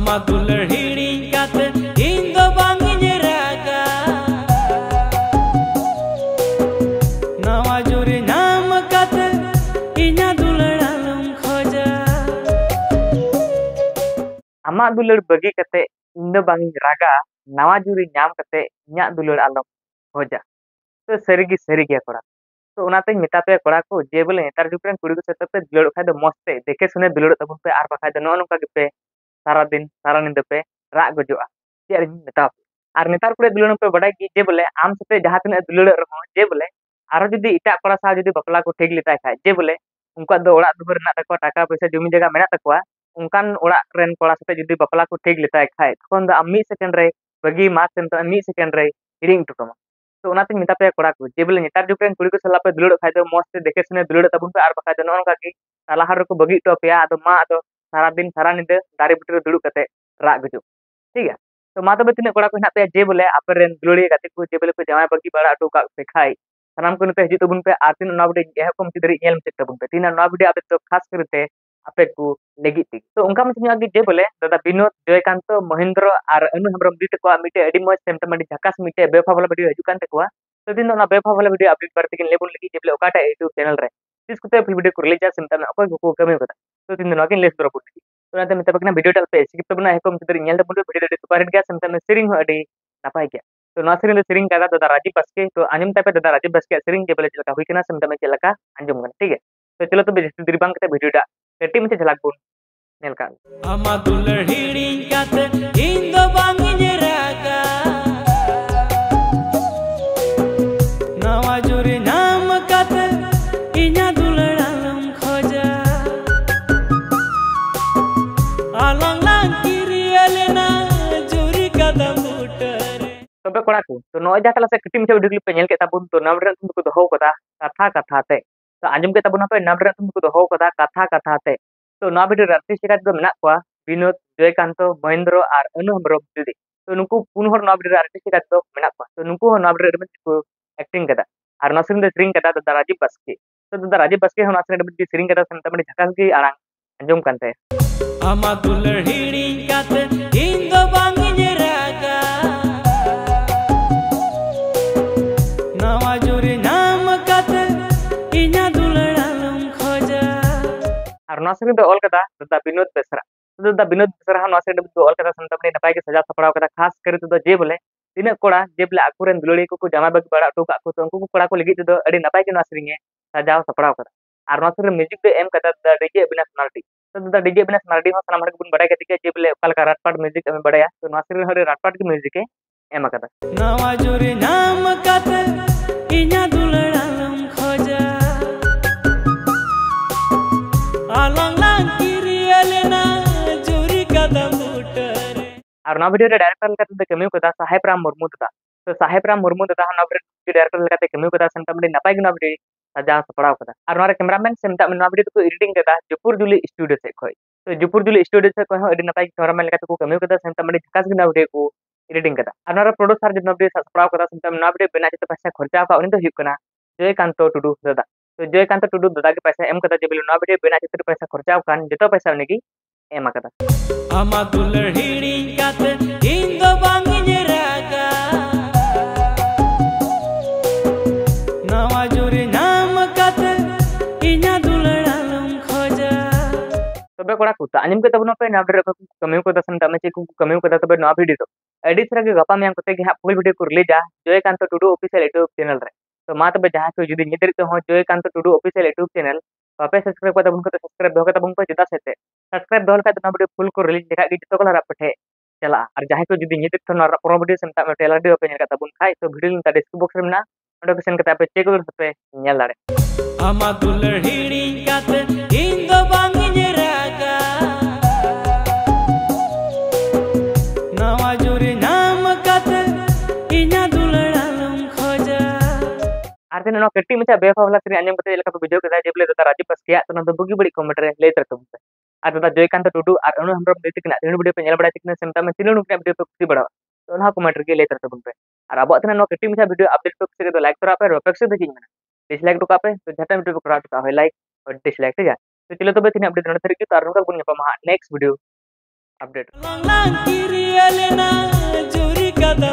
Ama dular hiring kate indo bangi nyeraga Nawa juri nam kate inya dular alum khoja Ama dular bagi kate indo bangi raga nawa juri nyam kate inya dular alom hoja तो सरी गया कोड़ा तो उनाते मेता पे कोड़ा को जे बोले नेतार जुग कुड़ी को सेते पे दुलड़ खाय दो मस्ते देखे सुने दुलड़ तबन पे आर बाखाय दो नोन का पे सारा दिन सारा नींद पे राग गजोआ जे मेता आर नेतार कुड़े दुलड़ पे बड़ाई की जे बोले आम सते जहां तने दुलड़ रहो जे बोले आरो जुदी इटा कोड़ा सा जुदी बपला को ठीक लिताय खाय जे बोले उनका दो ओड़ा दुबर ना तको टाका पैसा जमी जगह मेना तकोआ उनकान ओड़ा रेन कोड़ा सते जुदी बपला को ठीक लिताय खाय तखन द अमी सेकंड रे बगी मास सेंतो अमी सेकंड रे हिरिंग टुकमा तो उनाते मेता पे कोड़ा को जे बोले नेतार जुग कुड़ी को सला पे दुलड़ खाय दो मस्त देखे सुने दुलड़ तबन पे आर बाखाय दो नोन का की तालाहार को बगी तो पे आदो मा आदो सारा दिन सारा नींद दारे बुटरे दुड़ु कते राग गजो ठीक है तो मा तबे तिने कोड़ा को हेना पे जे बोले आपे रेन दुलड़ी गाते को जे बोले को जमाय बगी बड़ा अटो का पे खाय सनाम को नते हिजु तबन पे आतिन ना बडे एह को मति दरी नेल मति तबन पे तिना ना बडे आपे तो खास करते आपे को लेगी ती तो उनका मति आगे जे बोले दादा विनोद जयकांत महेंद्र आर अनु हमरम दी तको मिटे एडी मज सेम तमडी झकास मिटे बेफा वाला वीडियो हिजु कान तको तो दिन ना बेफा वाला वीडियो अपडेट करते के लेबुन लगी जे बोले ओकाटा यूट्यूब चैनल रे तिस कुते वीडियो को रिलीज सेम तम अकोय को कमी होता तो दिन ना किन लेस दरो पुटी तो नाते मेता बकना वीडियो टाल पे स्किप तबना हेको मति दरी नेल तबन वीडियो रे सुपर हिट गया सेम तम सीरिंग हो अडी नापाय गया तो ना सीरिंग सीरिंग का दादा राजीव बसके तो आंजम तापे दादा राजीव बसके सीरिंग जे बोले चलका हुई कना सेम तम चलका आंजम गना ठीक है तो चलो तो बेजती दरी बांग कते वीडियो टा कटी मते झलक बुन नेल का Ama dular hiring kate indo bangi nyeraga Nawa juri nam kate inya dular alum khoja Alang lang kiri alena juri kadam utare तबे कोड़ा को तो नय जा तला से कटी मते वीडियो क्लिप पे नेल के ताबुन तो नाम रे तुम को दोहो कदा कथा कथा ते तो आंजम के ताबुन पे नाम रे तुम को दोहो कदा कथा कथा ते तो ना वीडियो रात्रि शिकायत दो मेना को विनोद जयकांत महेंद्र आर अनु हमरम दीदी तो नुकु पुन हर ना वीडियो रात्रि शिकायत दो मेना को तो नुकु ना वीडियो रे को एक्टिंग कदा आर नसरिन दे स्ट्रिंग कदा दादा राजीव बसके तो दादा राजीव बसके हम नसरिन दे स्ट्रिंग कदा संतमणी झकास की आरांग Anjum कांते Ama dular hiring kate indo bangi nyeraga Nawa juri nam kate inya dular alum khoja और नसरिन दो ऑल कदा दादा विनोद बेसरा तो दादा विनोद बेसरा हम नसरिन दो ऑल कदा संतमणी नपाय के सजा सपड़ाव कदा खास करे तो जे बोले तिना कोड़ा जे बोले आकुरेन दुलड़ी को जमा बग बड़ा टोका को तो उनको कोड़ा को लगी तो अड़ी नपाय के नसरिन सजाव सपड़ाव कदा और नसरिन म्यूजिक दे एम कदा दादा डीजे अविनाश मार्डी तो दादा डीजे अविनाश मार्डी हो सनाम हर बुन बड़ाय के जे बोले ओकाल का राटपाट म्यूजिक एम बड़ाया तो नसरिन हरे राटपाट की म्यूजिक एम कदा Nawa juri nam kate inya dular alum khoja Alang lang kiri alena juri kadam utare और ना वीडियो डायरेक्टर लेकाते कमी कदा साहेब राम मुर्मू दादा तो साहेब राम मुर्मू दादा ना वीडियो डायरेक्टर लेकाते कमी कदा संतमडी नपाय के ना वीडियो सजा सपड़ाव कदा और ना कैमरामैन सेमता ना वीडियो को एडिटिंग कदा जुपुर जुली स्टूडियो से खोय तो जुपुर जुली स्टूडियो से कोई एडिट नपाय कैमरामैन लेकाते को कमी कदा संतमडी झकास के ना वीडियो को एडिटिंग कदा और ना प्रोड्यूसर जो ना वीडियो सपड़ाव कदा संतम ना वीडियो बेना जते पैसा खर्चा का उनी तो हिक कना जयकांत टुडू दादा तो जयकांत टुडू दादा के पैसा एम कदा जे बोले ना वीडियो बेना जते पैसा खर्चा कान जतो पैसा उनी की एम कदा Ama dular hiring kate indo bangi nyeraga Nawa juri nam kate inya dular alum khoja तबे कोड़ा को आंजम के तबन पे ना वीडियो को कमी को दसन तमे चे को कमी को तबे ना वीडियो तो एडिट रे गपा में कोते के फुल वीडियो को रिलीज आ Jaykant Tudu official YouTube channel रे तो मा तबे जहां को जुदी निदर तो हो Jaykant Tudu official YouTube channel पापे सब्सक्राइब को तबन को सब्सक्राइब दो के तबन को जदा सेते सब्सक्राइब दो का ना वीडियो फुल को रिलीज देखा कि जतो को पठे चला और जहां को जुदी निदर तो ना प्रो वीडियो सेमता में टेलर वीडियो पे नेल का तबन खाय तो वीडियो लिंक डिस्क्रिप्शन बॉक्स रे ना नोटिफिकेशन के पे चेक कर पे nail दाड़े Ama dular hiring kate indo bangi nyeraga Nawa juri nam kate inya dular alum khoja आर तेन कटी मचा बेफा वाला तेरे अंजम कते लेका वीडियो के जे बोले दादा राजीव बस किया तो ना तो बुगी बड़ी कमेंट रे ले तरतो आर दादा जयकांत टुडू आर अनु हमरम देति कना तीन वीडियो पे नेल बड़ा तिकना सेमता में तीन वीडियो पे खुशी बड़ा तो ना कमेंट रे ले तरतो पे और अब तेन नो कटी मचा वीडियो अपडेट पे से तो लाइक करा पे रोपेक्स से देखिन में डिसलाइक तो पे तो झटा वीडियो को करा तो है लाइक और डिसलाइक ठीक है तो चलो तो बे तीन अपडेट नड़ तरीके तो आर का गुन next video update. lang kiri elena juri kada